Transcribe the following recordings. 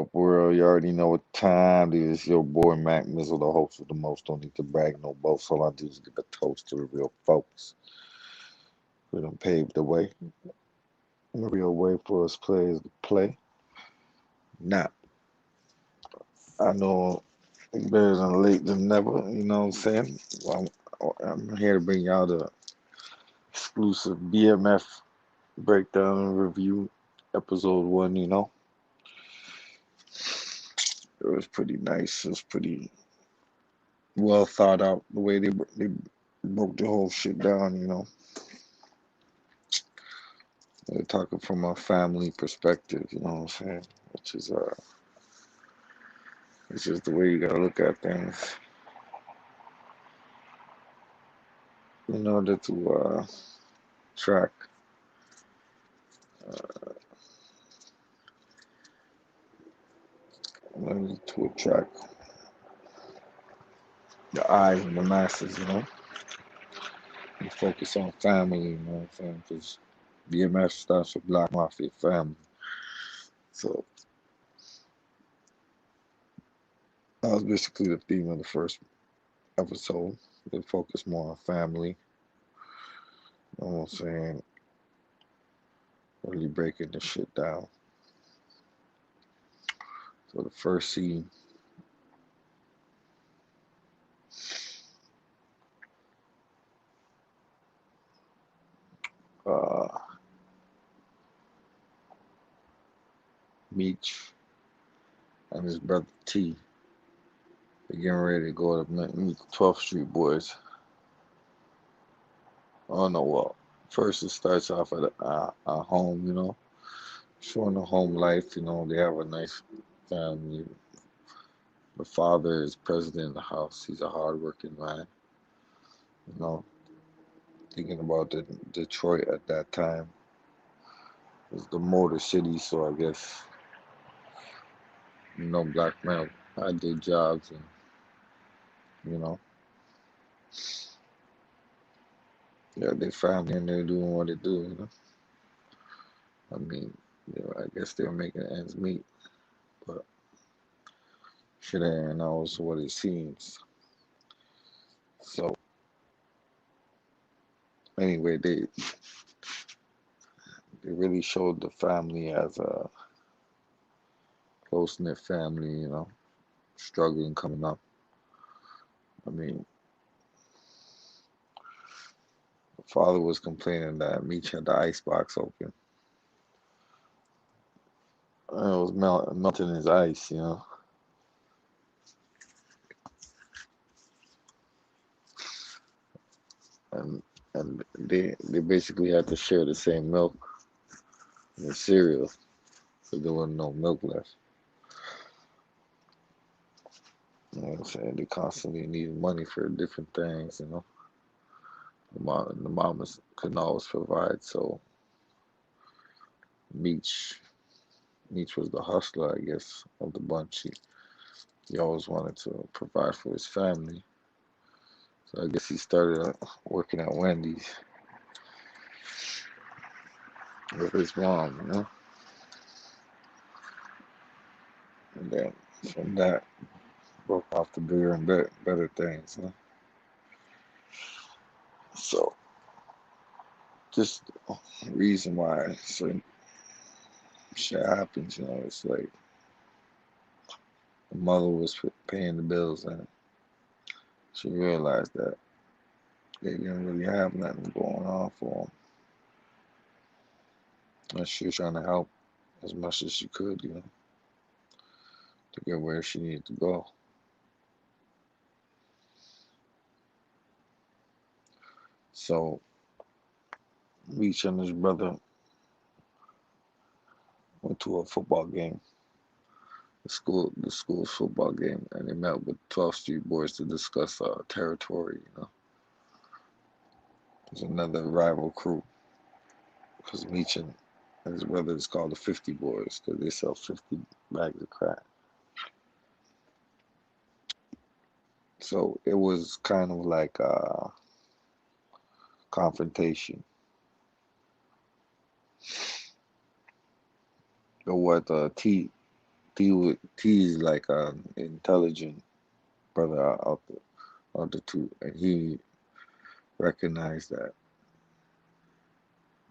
up, world? You already know what time it is. Your boy Mac Mizzle, the host with the most. Don't need to brag no boast. All I do is give a toast to the real folks who done paved the way. And the real way for us players to play. Now, I know it's better than late than never. You know what I'm saying? Well, I'm here to bring y'all the exclusive BMF Breakdown and Review episode 1. It was pretty nice. It was pretty well thought out the way they broke the whole shit down. They're talking from a family perspective. You know what I'm saying? Which is it's just the way you gotta look at things in order to track, in order to attract the eyes and the masses. And focus on family. You know what I'm saying? Because BMF stands for Black Mafia Family. So that was basically the theme of the first episode. They focus more on family. You know what I'm saying? Really breaking the shit down. So the first scene, uh, Meech and his brother T, they're getting ready to go to meet the 12th Street Boys. Oh no, well, first it starts off at a home, showing the home life. They have a nice family. The father is president of the house. He's a hardworking man. You know, thinking about Detroit at that time. It was the Motor City, so I guess, black men had their jobs and, you know, yeah, their family and they're doing what they do. I mean, I guess they're making ends meet, but shit ain't always what it seems. So, anyway, they really showed the family as a close knit family, struggling coming up. I mean, the father was complaining that Meech had the icebox open. It was melting his ice. And they basically had to share the same milk and the cereal, so there wasn't no milk left. You know what I'm saying? They constantly needed money for different things. The mamas couldn't always provide, so Meech Meech was the hustler, I guess, of the bunch. He always wanted to provide for his family. So I guess he started working at Wendy's with his mom. And then from that, broke off to bigger and better things. So just the reason why certain shit happens, it's like the mother was paying the bills and she realized that they didn't really have nothing going on for them. And she was trying to help as much as she could, to get where she needed to go. So Reach and his brother went to a football game, the school's football game, and they met with 12th Street Boys to discuss territory. There's another rival crew because Meech and his brother is called the 50 Boys because they sell 50 bags of crack. So it was kind of like a confrontation. But what T T is like an intelligent brother out the two, and he recognized that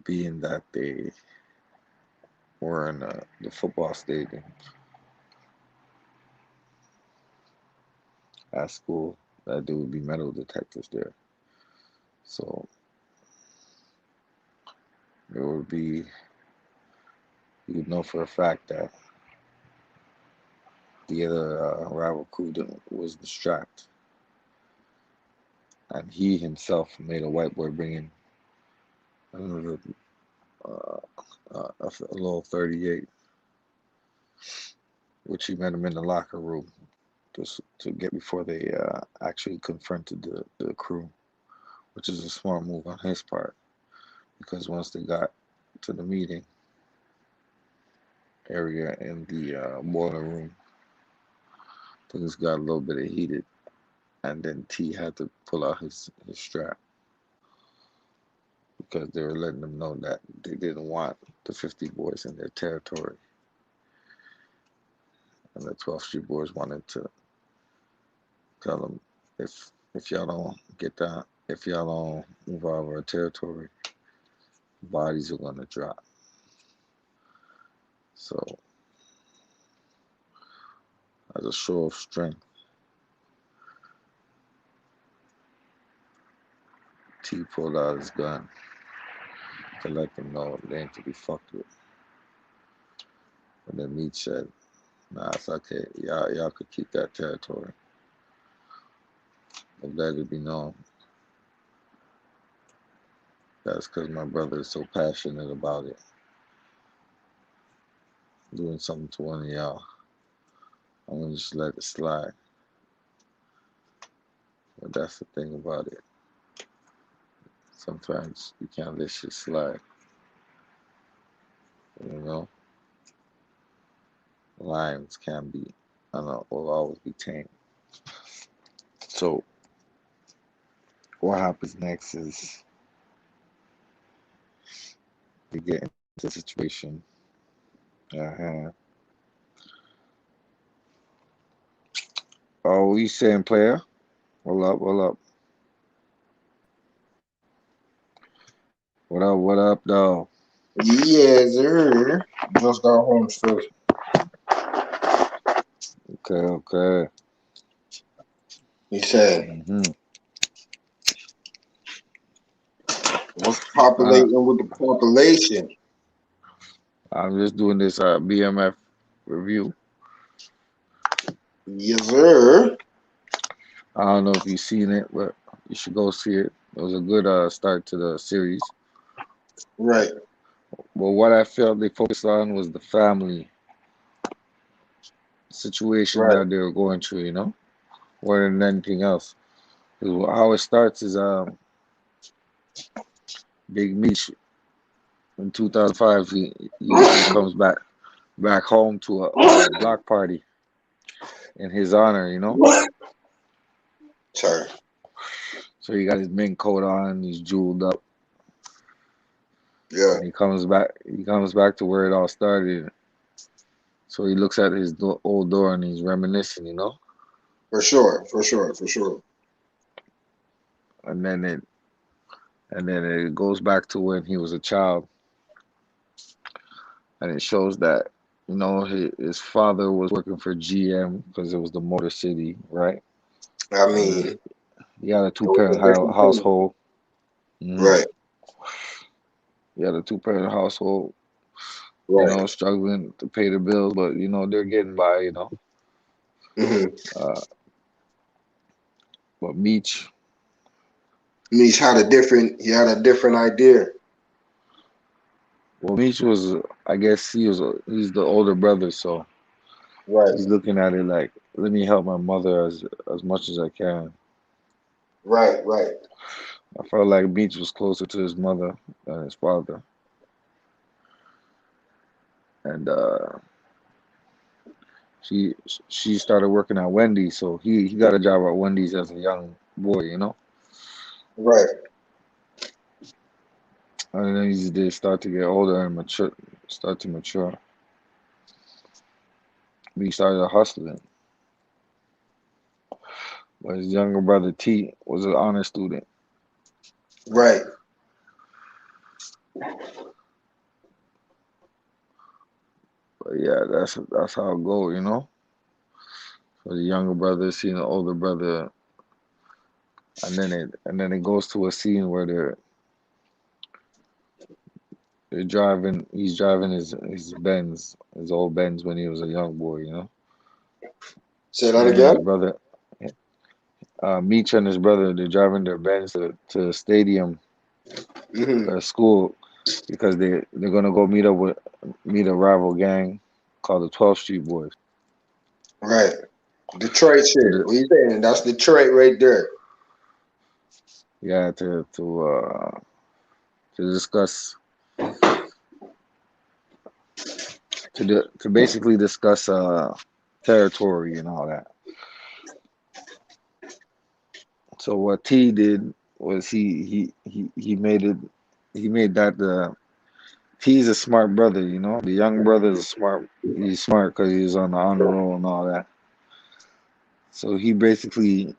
being that they were in the football stadium at school, that there would be metal detectors there. So there would be, you would know for a fact that the other rival crew was distracted, and he himself made a white boy bring in another uh, a little 38, which he met him in the locker room to get before they actually confronted the crew, which is a smart move on his part because once they got to the meeting area in the boiler room, things got a little bit heated, and then T had to pull out his strap because they were letting them know that they didn't want the 50 boys in their territory, and the 12th Street boys wanted to tell them if y'all don't get down, if y'all don't move out of our territory, bodies are gonna drop. So as a show of strength, T pulled out his gun to let them know they ain't to be fucked with. And then Meat said, "Nah, it's okay. Y'all could keep that territory. But let it be known that's because my brother is so passionate about it, doing something to one of y'all. I'm gonna just let it slide." But that's the thing about it. Sometimes you can't let shit slide. You know, lions can be, I don't know, will always be tamed. So what happens next is we get into the situation at hand. Oh, we saying player? What up? What up? What up, though? Yeah, sir. Just got home straight. Okay, okay. He said, Mm-hmm. what's Uh, populating with the population? I'm just doing this BMF review. Yes, sir. I don't know if you've seen it, but you should go see it. It was a good start to the series. Right, But what I felt they focused on was the family situation right. that they were going through, more than anything else. 'Cause how it starts is Big Meech in 2005. He comes back home to a block party in his honor. Sorry. So he got his mink coat on, he's jeweled up, Yeah, and he comes back. He comes back to where it all started. So he looks at his old door and he's reminiscing. for sure, for sure, for sure. And then it goes back to when he was a child, and it shows that his father was working for GM because it was the Motor City, right? I And mean, he had a it was two-parent a different thing. household. hmm Right, He had a two-parent household, right. struggling to pay the bills, but they're getting by. Mm-hmm. Uh, but Meech, He had a different idea. well, Meech was, I guess he's the older brother, so Right, he's looking at it like, let me help my mother as much as I can. right, right. I felt like Meech was closer to his mother than his father, and she she started working at Wendy's, so he got a job at Wendy's as a young boy. Right. And then they start to get older and start to mature. Me started hustling, but his younger brother T was an honor student. Right. But yeah, that's how it go, you know. So the younger brother seeing the older brother, and then it goes to a scene where they're driving. He's driving his Benz, his old Benz when he was a young boy, you know. Say that Him and his again. brother, Meech and his brother, they're driving their Benz to the stadium, Hmm. school, because they're gonna go meet a rival gang called the 12th Street Boys. Right. Detroit To shit. the What you saying? That's Detroit right there. yeah to discuss to basically discuss territory and all that. So what T did was he made that the T's a smart brother, you know. The young brother is smart. He's smart because he was on the honor roll and all that. So he basically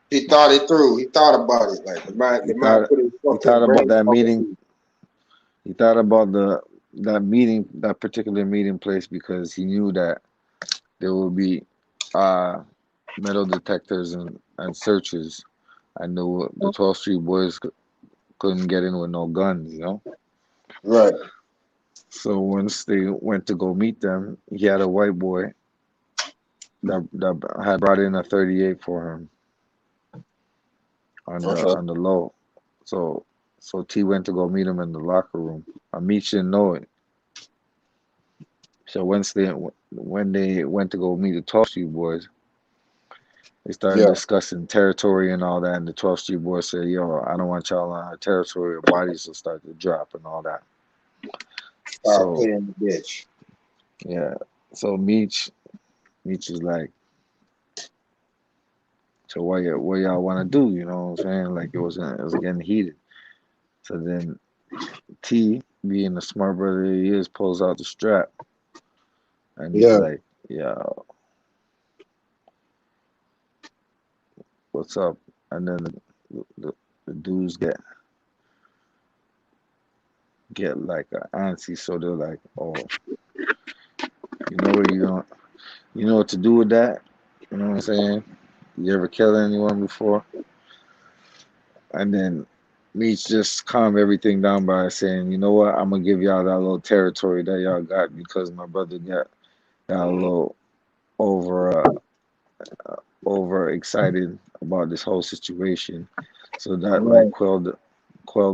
He thought it through. He thought about it. Like he the man thought put his he fucking thought about brain that on meeting. it. He thought about that meeting, that particular meeting place, because he knew that there would be uh metal detectors and searches. I knew the 12th Street Boys couldn't get in with no guns, you know. Right. So once they went to go meet them, he had a white boy that had brought in a 38 for him Okay. on the low. So T went to go meet him in the locker room. Meech didn't know it. So when they went to go meet the 12th Street Boys, they started Yeah. discussing territory and all that. And the 12th Street Boys said, "Yo, I don't want y'all on our territory. Your bodies will start to drop and all that." Start So playing the bitch. yeah, so Meech is like, "So what y'all want to do?" You know what I'm saying? Like it was getting heated. So then T, being the smart brother he is, pulls out the strap and he's Yeah. like, "Yeah, what's up?" And then the dudes get like antsy, so they're like, "Oh, you know what you know what to do with that? You know what I'm saying? You ever kill anyone before?" And then Meech just calm everything down by saying, "You know what? I'm gonna give y'all that little territory that y'all got because my brother got a little over over excited about this whole situation, so that like Right. quelled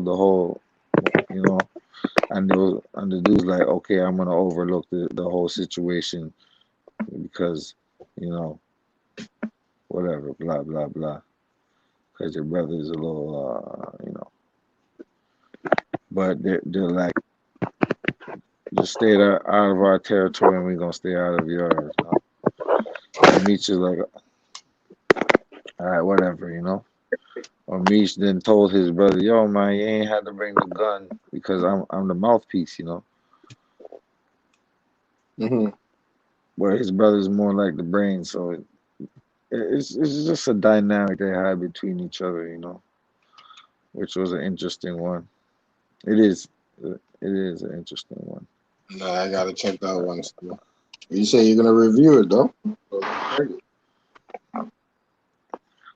the whole, you know." And the dude's like, "Okay, I'm gonna overlook the whole situation because, you know, whatever, blah blah blah, because your brother's a little, you know." But they're like, "Just stay out of our territory, and we're gonna stay out of yours." You know? And Meech is like, "All right, whatever," you know. Or Meech then told his brother, "Yo, man, you ain't had to bring the gun because I'm the mouthpiece," you know. Hmm. Where his brother's more like the brain, so it's just a dynamic they had between each other, you know, which was an interesting one. It is, it is an interesting one. Nah, I gotta check that one still. You say you're gonna review it though? So let's check it.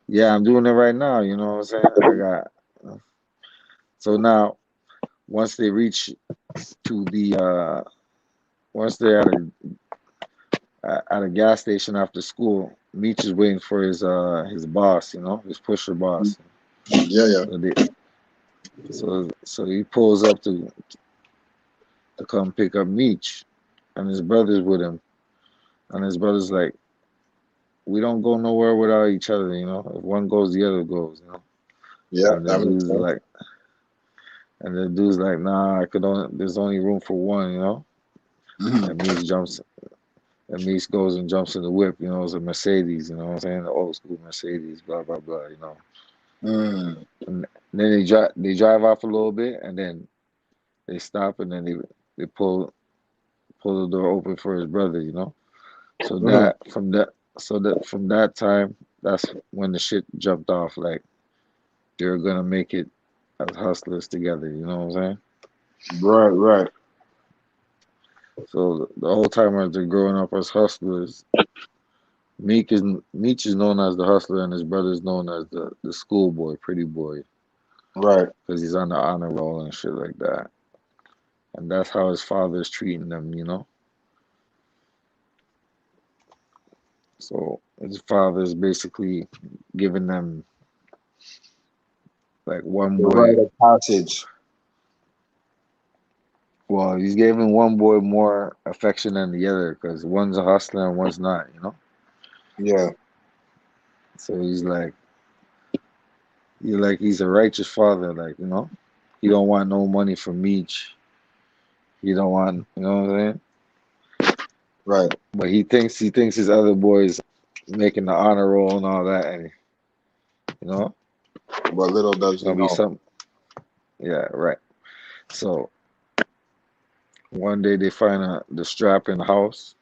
Yeah, I'm doing it right now. You know what I'm saying? I got so now once they reach to the once they're at a gas station after school, Meech is waiting for his boss, you know, his pusher boss. Yeah, yeah. So so he pulls up to come pick up Meech, and his brother's with him, and his brother's like, "We don't go nowhere without each other, you know. If one goes, the other goes, you know." Yeah, And the that makes dude's sense. like, "Nah, I could only. There's only room for one, you know." Hmm. And Meech jumps, and Meech goes and jumps in the whip, you know. It's a Mercedes, you know what I'm saying? The old school Mercedes, blah blah blah, you know. Mm. And then they drive off a little bit, and then they stop, and then they pull the door open for his brother, you know. So Mhm. from that time, that's when the shit jumped off. Like they're gonna make it as hustlers together. You know what I'm saying? Right, right, So the whole time as they're growing up as hustlers, Meech is known as the hustler, and his brother is known as the schoolboy, pretty boy, right. because he's on the honor roll and shit like that. And that's how his father's treating them, you know. So his father's basically giving them like one The boy. rite of passage. Well, he's giving one boy more affection than the other because one's a hustler and one's not, you know. Yeah, So he's like, he's a righteous father, like you know. He don't want no money from Meech. He don't want, you know what I'm saying. right. But he thinks his other boys making the honor roll and all that, and you know But little it's does he gonna be know. something. Yeah, right. So one day they find the strap in the house,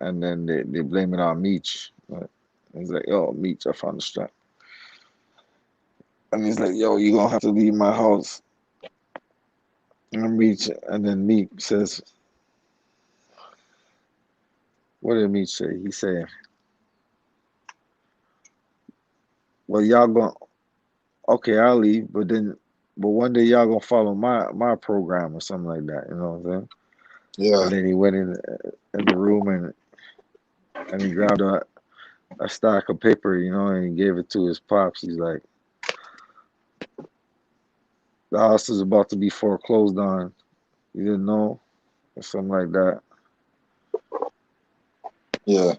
and then they blame it on Meech. Right? He's like, "Yo, Meech, I found the strap," and he's like, "Yo, you gonna have to leave my house." And then Meech says, "What did Meech say?" He said, "Well, y'all gonna okay, I'll leave, but one day y'all gonna follow my program or something like that." You know what I'm saying? Yeah. And then he went in the room and he grabbed a stack of paper, you know, and he gave it to his pops. He's like, the house is about to be foreclosed on. You didn't know? Or something like that. Yeah.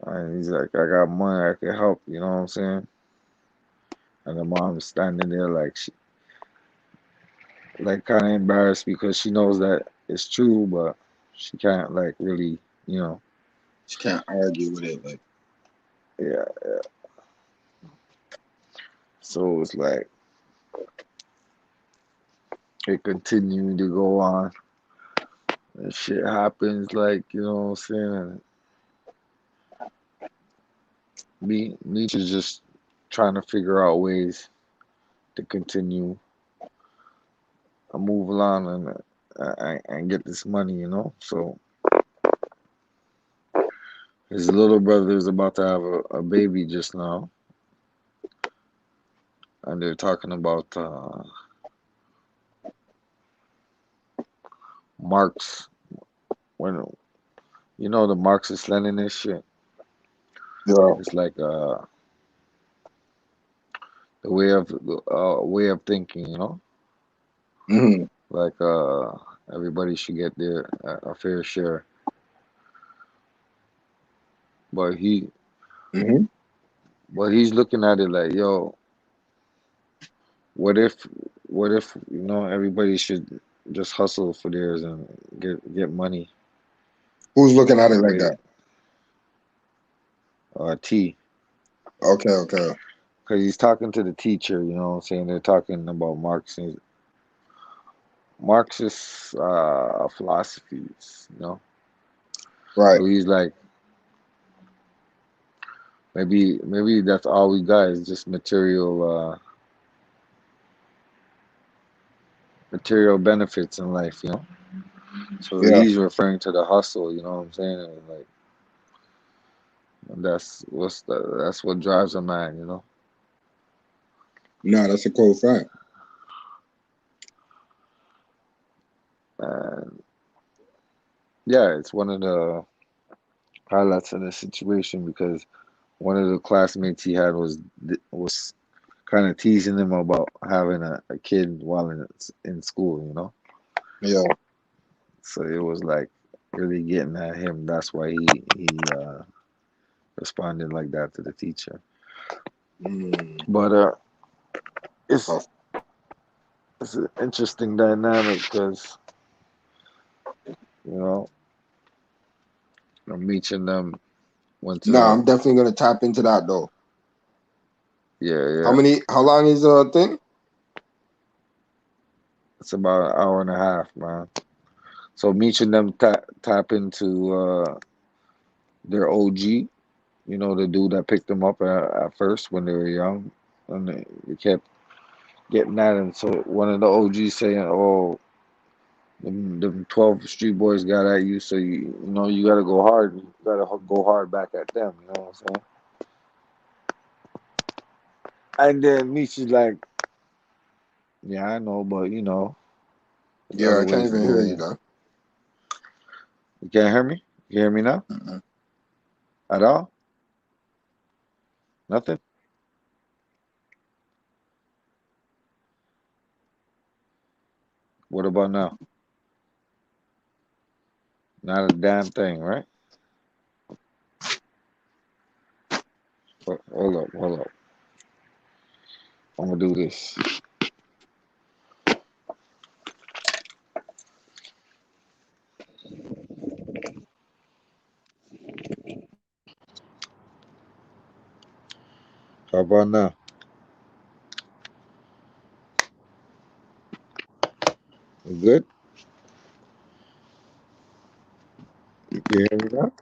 And he's like, I got money, I can help, you know what I'm saying? And the mom's standing there like like kind of embarrassed because she knows that it's true, but she can't like really, you know, She can't argue with it. Like, yeah. So it's like it continued to go on. And shit happens, like, you know what I'm saying? And Meech is just trying to figure out ways to continue and move along and get this money, you know. So his little brother is about to have a baby just now, and they're talking about Marx when you know the Marxist Leninist shit. yeah. It's like the way of thinking, you know. Hmm. Like everybody should get their a fair share, but Hmm. he's looking at it like, yo, what if you know everybody should just hustle for theirs and get money Who's looking at it and like they that? T Okay, okay. because he's talking to the teacher, you know what I'm saying? They're talking about Marxist philosophies, you know. Right. So he's like, maybe that's all we got is just material benefits in life, you know. So Yeah. he's referring to the hustle, you know what I'm saying? And like that's what drives a man, you know. No, that's a cold fact. And yeah, it's one of the highlights of the situation because one of the classmates he had was kind of teasing him about having a kid while in school, you know. Yeah. So it was like really getting at him. That's why he responded like that to the teacher. Mm. But it's Tough. it's an interesting dynamic because you know I'm meeting them went No, to I'm definitely gonna tap into that though. yeah How yeah many? How long is the thing? It's about an hour and a half, man. So Meech and them tap into their OG. You know, the dude that picked them up at first when they were young, and they kept getting at him. So one of the OGs saying, "Oh, them 12 street boys got at you, so you know you gotta go hard. You gotta go hard back at them." You know what I'm saying? And then Meech is like, "Yeah, I know, but you know, there's Yeah, other I can't ways of even hear doing you it." though. You can't hear me? You hear me now? Mm-mm. At all? Nothing? What about now? Not a damn thing, right? Hold up, hold up. I'm gonna do this. How about now? You good? You can hear me now?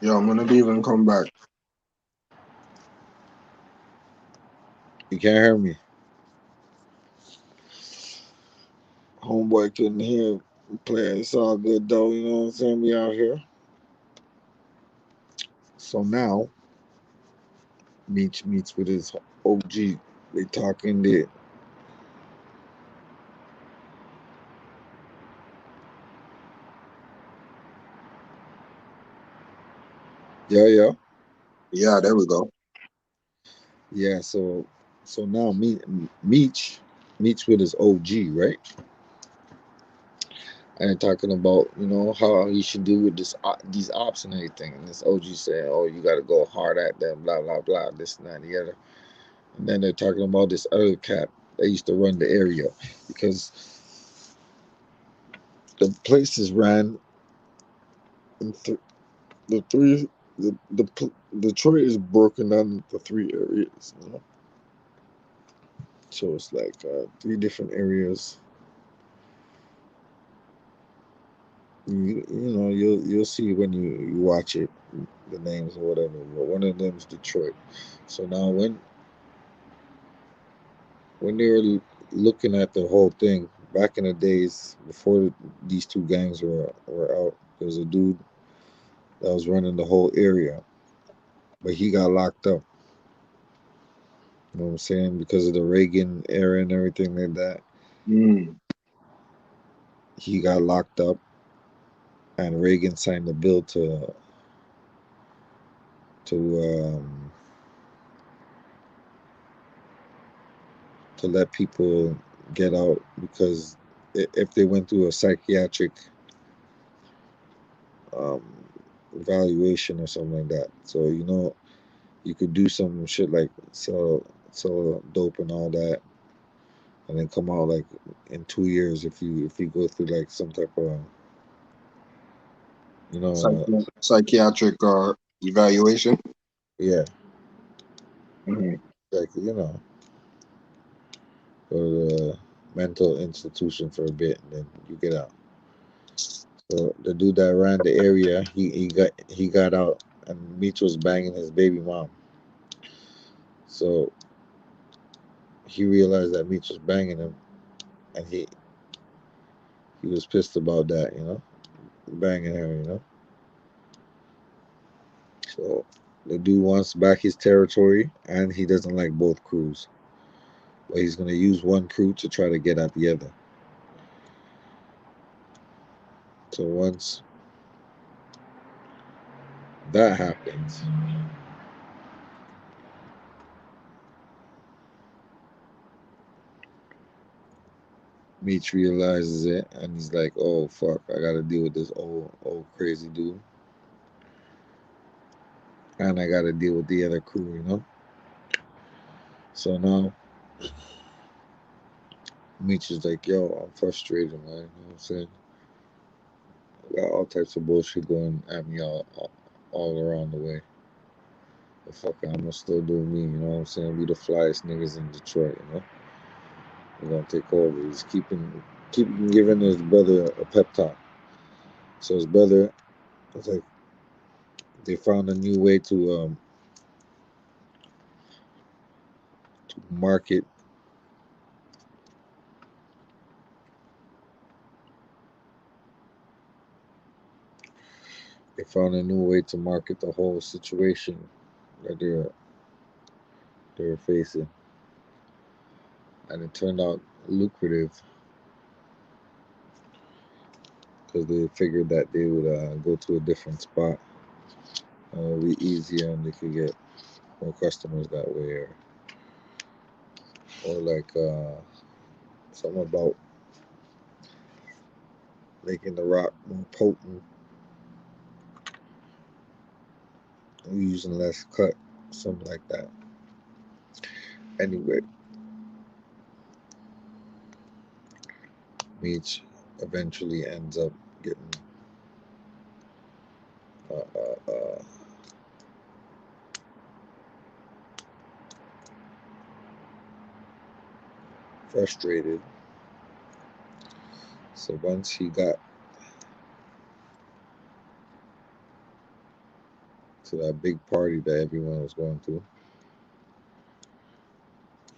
Yo, I'm gonna leave and come back. You can't hear me. Homeboy couldn't hear play. It's all good though, you know what I'm saying? We out here. So now Meets meets with his OG. They talking there. Yeah, yeah. Yeah, there we go. Yeah, so now meets with his OG, right? And they're talking about, you know, how he should do with these ops and everything. And this OG saying, "Oh, you gotta go hard at them, blah blah blah, this and that and the other." And then they're talking about this other cat that used to run the area because the place is ran in the three Detroit is broken down into three areas, you know? So it's like three different areas. You know you'll see when you watch it, the names or whatever. But one of them is Detroit. So now when they were looking at the whole thing back in the days before these two gangs were out, there was a dude that was running the whole area, but he got locked up. You know what I'm saying? Because of the Reagan era and everything like that, Mm. he got locked up, and Reagan signed a bill to to let people get out because if they went through a psychiatric um, evaluation or something like that. So you know you could do some shit like sell dope and all that, and then come out like in 2 years if you go through like some type of you know Psychiatric evaluation. yeah Hmm. like you know go to the mental institution for a bit and then you get out. So the dude that ran the area, he got out, and Meech was banging his baby mom. So he realized that Meech was banging him, and he was pissed about that, you know, banging her, you know. So the dude wants back his territory, and he doesn't like both crews, but he's gonna use one crew to try to get at the other. So once that happens, Meech realizes it, and he's like, "Oh fuck, I gotta deal with this old crazy dude." And I got to deal with the other crew, you know. So now Mitch is like, "Yo, I'm frustrated, man. You know what I'm saying? I got all types of bullshit going at me all around the way, But fuck it, I'm gonna still do me, you know what I'm saying? We the flyest niggas in Detroit, you know? We're gonna take over. He's keeping giving his brother a pep talk. So his brother was like, they found a new way to market. They found a new way to market the whole situation that they're facing, and it turned out lucrative because they figured that they would go to a different spot and it would be easier and they could get more customers that way, or like something about making the rock more potent, using less cut, something like that. Anyway, Meech eventually ends up getting frustrated. So once he got to that big party that everyone was going to,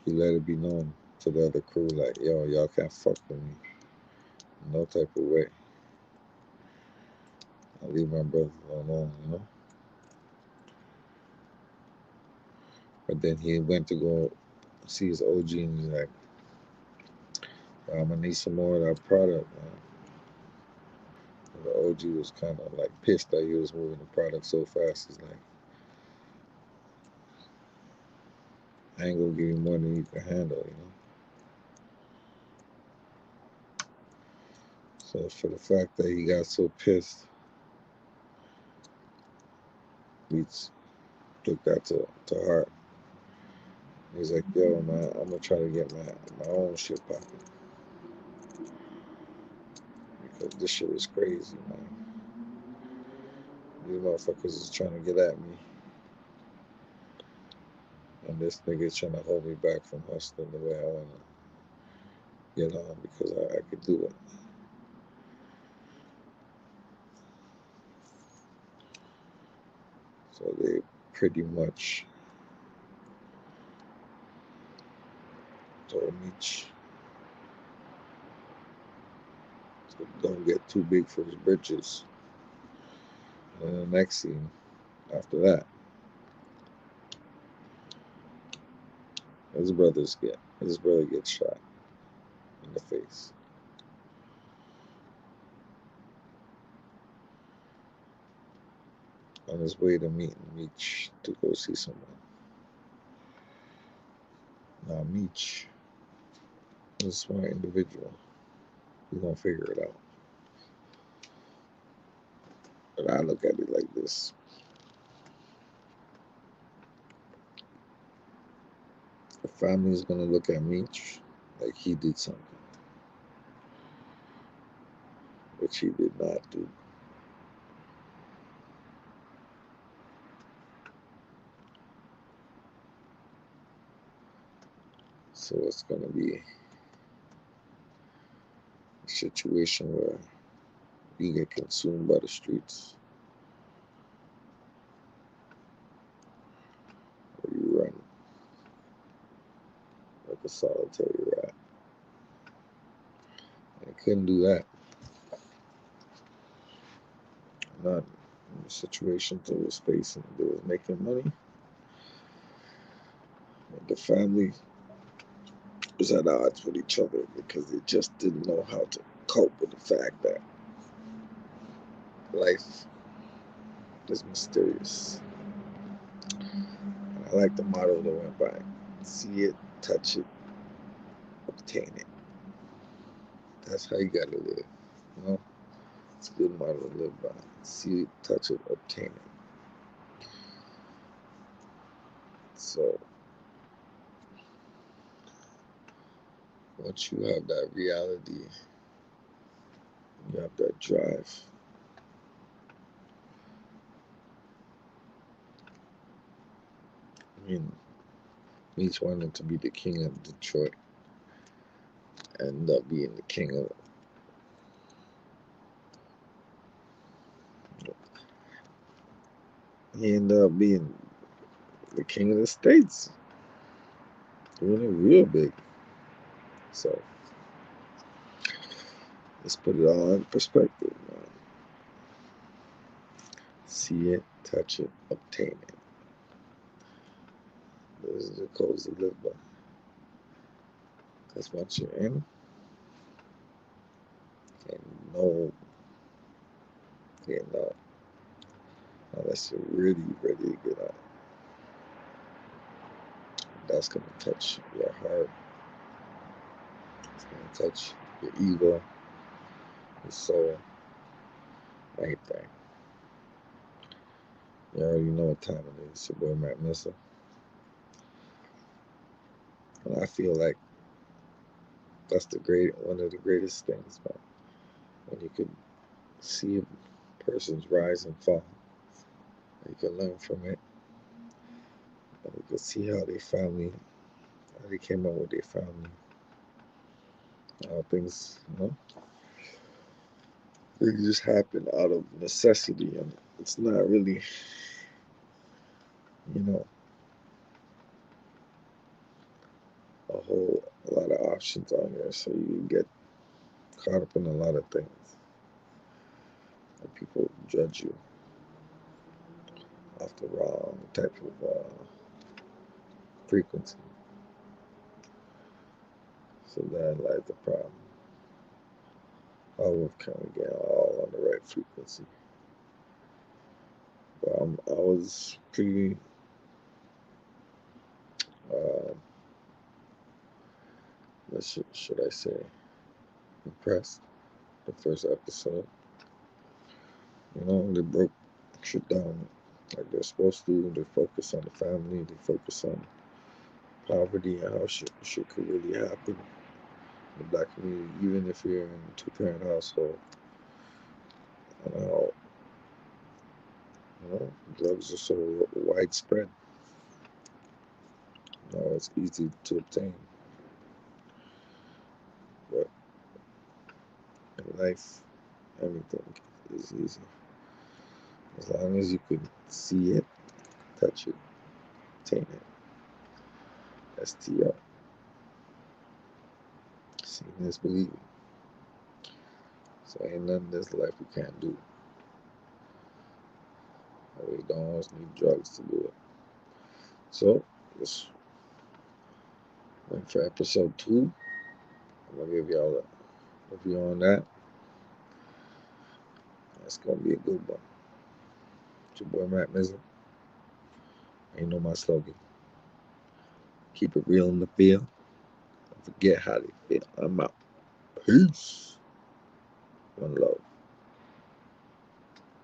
he let it be known to the other crew, like, yo, y'all can't fuck with me. No type of way. I leave my brother alone, you know? But then he went to go see his OG and he's like, I'm gonna need some more of that product, man. And the OG was kind of like pissed that he was moving the product so fast. He's like, I ain't gonna give you more than you can handle, you know? So for the fact that he got so pissed, he took that to heart. He's like, yo, man, I'm gonna try to get my own shit popping. Because this shit is crazy, man. These motherfuckers is trying to get at me. And this nigga is trying to hold me back from hustling the way I wanna get on because I could do it. So they pretty much told me to don't get too big for his britches. And the next scene after that, his brother gets shot in the face. On his way to meet Meech to go see someone. Now Meech is a smart individual. He's gonna figure it out. But I look at it like this. The family is gonna look at Meech like he did something, which he did not do. So it's gonna be a situation where you get consumed by the streets, or you run like a solitary rat. And I couldn't do that. Not in the situation they was facing. They was making money. And the family was at odds with each other because they just didn't know how to cope with the fact that life is mysterious. And I like the motto that went by: see it, touch it, obtain it. That's how you gotta live, you know? It's a good motto to live by. See it, touch it, obtain it. So once you have that reality, you have that drive, And each wanted to be the king of Detroit. End up being the king of. He ended up being the king of the states, doing it real big. So let's put it all in perspective, man. See it, touch it, obtain it. Those are the codes to live by. Because once you're in, and no getting out, unless you're really ready to get out. That's going to touch your heart. It's going to touch your ego, your soul, everything. You already know what time it is. Your boy Matt Missile. And I feel like that's one of the greatest things, man. When you can see a person's rise and fall, you can learn from it, and you can see how they came up with their family, how things, they just happen out of necessity, and it's not really, a lot of options on there, so you get caught up in a lot of things, and people judge you off the wrong type of frequency. So that lies the problem. How can we get all on the right frequency? But I was pretty what should I say, impressed. The first episode, they broke shit down like they're supposed to. They focus on the family. They focus on poverty and how shit could really happen in the black community, even if you're in a two-parent household. And how drugs are so widespread. It's easy to obtain. But in life, anything is easy. As long as you can see it, touch it, obtain it. S.T.O. Seeing is believing. So ain't nothing in this life we can't do. We don't always need drugs to do it. So let's wait for episode 2. I'm gonna give y'all a review on that. That's gonna be a good one. It's your boy Matt Missile. You know my slogan. Keep it real in the field. Don't forget how they feel. I'm out. Peace. One love.